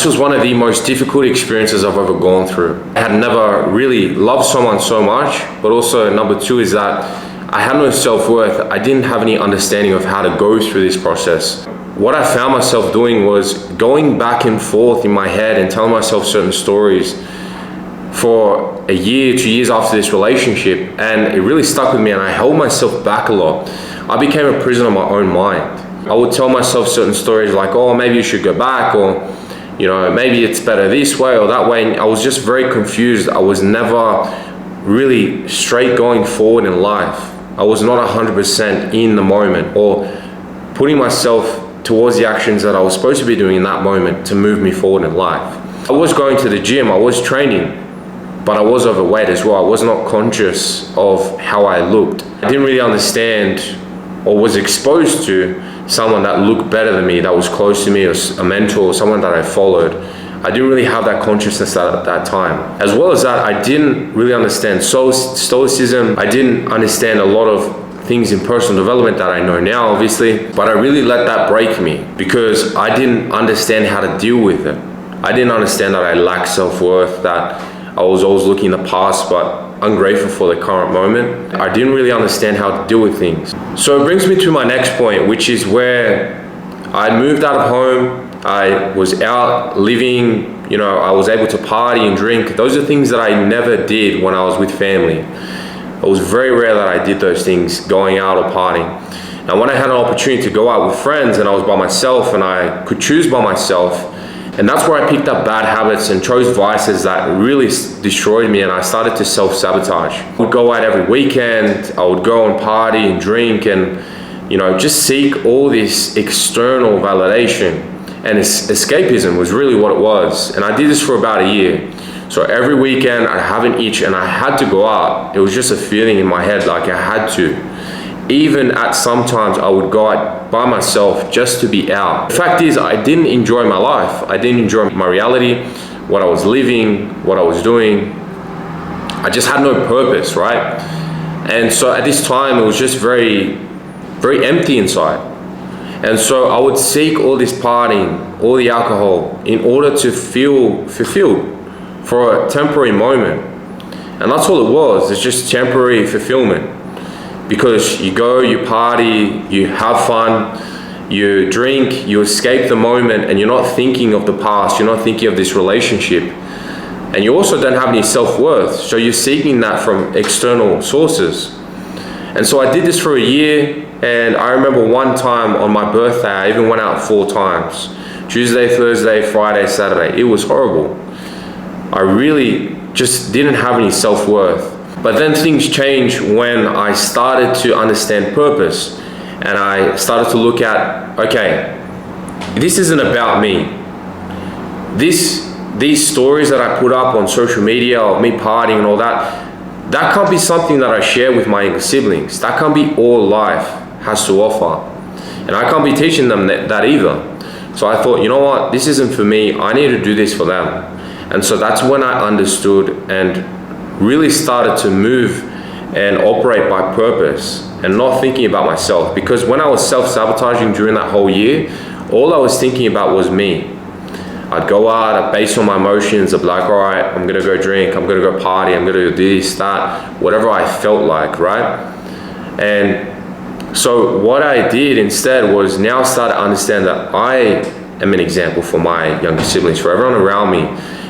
This was one of the most difficult experiences I've ever gone through. I had never really loved someone so much, but also number two is that I had no self-worth. I didn't have any understanding of how to go through this process. What I found myself doing was going back and forth in my head and telling myself certain stories for a year, 2 years after this relationship, and it really stuck with me, and I held myself back a lot. I became a prisoner of my own mind. I would tell myself certain stories like, oh, maybe you should go back, or maybe it's better this way or that way. And I was just very confused. I was never really straight going forward in life. I was not 100% in the moment or putting myself towards the actions that I was supposed to be doing in that moment to move me forward in life. I was going to the gym, I was training, but I was overweight as well. I was not conscious of how I looked. I didn't really understand or was exposed to someone that looked better than me, that was close to me, or a mentor, or someone that I followed. I didn't really have that consciousness at that time. As well as that, I didn't really understand stoicism. I didn't understand a lot of things in personal development that I know now, obviously, but I really let that break me because I didn't understand how to deal with it. I didn't understand that I lacked self-worth, that I was always looking in the past, but ungrateful for the current moment. I didn't really understand how to deal with things. So it brings me to my next point, which is where I moved out of home. I was out living, I was able to party and drink. Those are things that I never did when I was with family. It was very rare that I did those things, going out or partying. Now when I had an opportunity to go out with friends and I was by myself and I could choose by myself, and that's where I picked up bad habits and chose vices that really destroyed me, and I started to self-sabotage. I would go out every weekend, I would go and party and drink and just seek all this external validation, and escapism was really what it was. And I did this for about a year. So every weekend I have an itch and I had to go out. It was just a feeling in my head like I had to. Even at sometimes I would go out by myself just to be out. The fact is, I didn't enjoy my life. I didn't enjoy my reality, what I was living, what I was doing. I just had no purpose, right? And so at this time, it was just very, very empty inside. And so I would seek all this partying, all the alcohol, in order to feel fulfilled for a temporary moment. And that's all it was, it's just temporary fulfillment. Because you go, you party, you have fun, you drink, you escape the moment, and you're not thinking of the past, you're not thinking of this relationship. And you also don't have any self-worth, so you're seeking that from external sources. And so I did this for a year, and I remember one time on my birthday, I even went out 4 times. Tuesday, Thursday, Friday, Saturday. It was horrible. I really just didn't have any self-worth. But then things changed when I started to understand purpose, and I started to look at, okay, this isn't about me. These stories that I put up on social media of me partying and all that, that can't be something that I share with my younger siblings. That can't be all life has to offer. And I can't be teaching them that either. So I thought, you know what, this isn't for me. I need to do this for them. And so that's when I understood and really started to move and operate by purpose and not thinking about myself. Because when I was self-sabotaging during that whole year, all I was thinking about was me. I'd go out, I'd base on my emotions, I'd be like, all right, I'm gonna go drink, I'm gonna go party, I'm gonna do this, that, whatever I felt like, right? And so what I did instead was now start to understand that I am an example for my younger siblings, for everyone around me.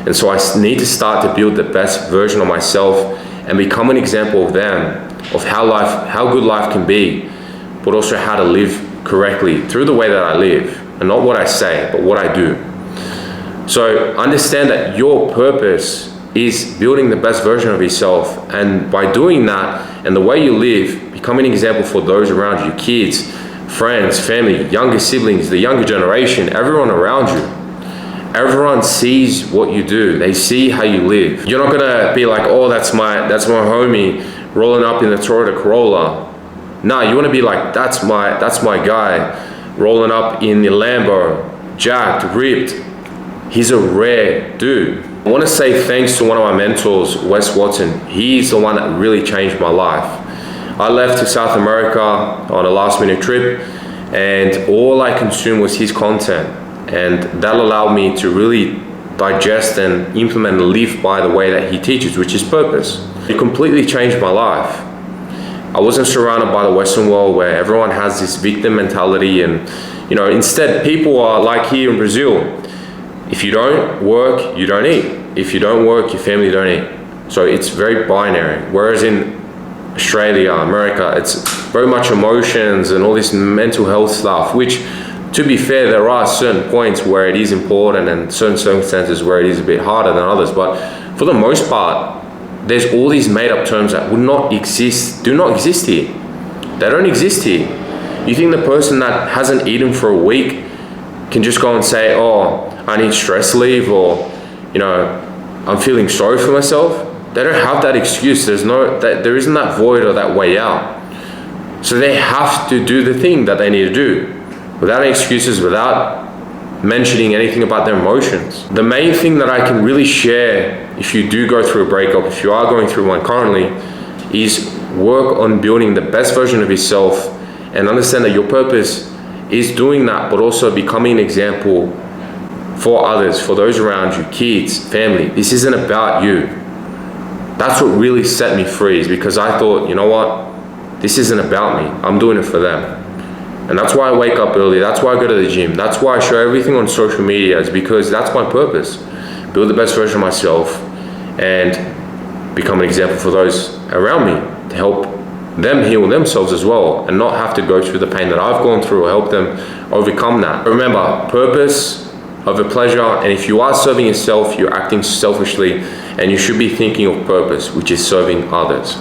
And so I need to start to build the best version of myself and become an example of them, of how good life can be, but also how to live correctly through the way that I live, and not what I say, but what I do. So understand that your purpose is building the best version of yourself, and by doing that and the way you live, become an example for those around you, kids, friends, family, younger siblings, the younger generation, everyone around you. Everyone sees what you do. They see how you live. You're not gonna be like, oh, that's my homie rolling up in the Toyota Corolla. No, you wanna be like, that's my guy rolling up in the Lambo, jacked, ripped. He's a rare dude. I wanna say thanks to one of my mentors, Wes Watson. He's the one that really changed my life. I left to South America on a last minute trip, and all I consumed was his content. And that allowed me to really digest and implement and live by the way that he teaches, which is purpose. It completely changed my life. I wasn't surrounded by the Western world where everyone has this victim mentality, and instead people are like here in Brazil. If you don't work, you don't eat. If you don't work, your family don't eat. So it's very binary. Whereas in Australia, America, it's very much emotions and all this mental health stuff, which, to be fair, there are certain points where it is important and certain circumstances where it is a bit harder than others. But for the most part, there's all these made up terms that do not exist here. They don't exist here. You think the person that hasn't eaten for a week can just go and say, oh, I need stress leave, or, I'm feeling sorry for myself? They don't have that excuse. There isn't that void or that way out. So they have to do the thing that they need to do without any excuses, without mentioning anything about their emotions. The main thing that I can really share, if you do go through a breakup, if you are going through one currently, is work on building the best version of yourself and understand that your purpose is doing that, but also becoming an example for others, for those around you, kids, family. This isn't about you. That's what really set me free, is because I thought, you know what? This isn't about me. I'm doing it for them. And that's why I wake up early. That's why I go to the gym. That's why I show everything on social media, is because that's my purpose. Build the best version of myself and become an example for those around me, to help them heal themselves as well and not have to go through the pain that I've gone through, or help them overcome that. Remember, purpose over pleasure, and if you are serving yourself, you're acting selfishly, and you should be thinking of purpose, which is serving others.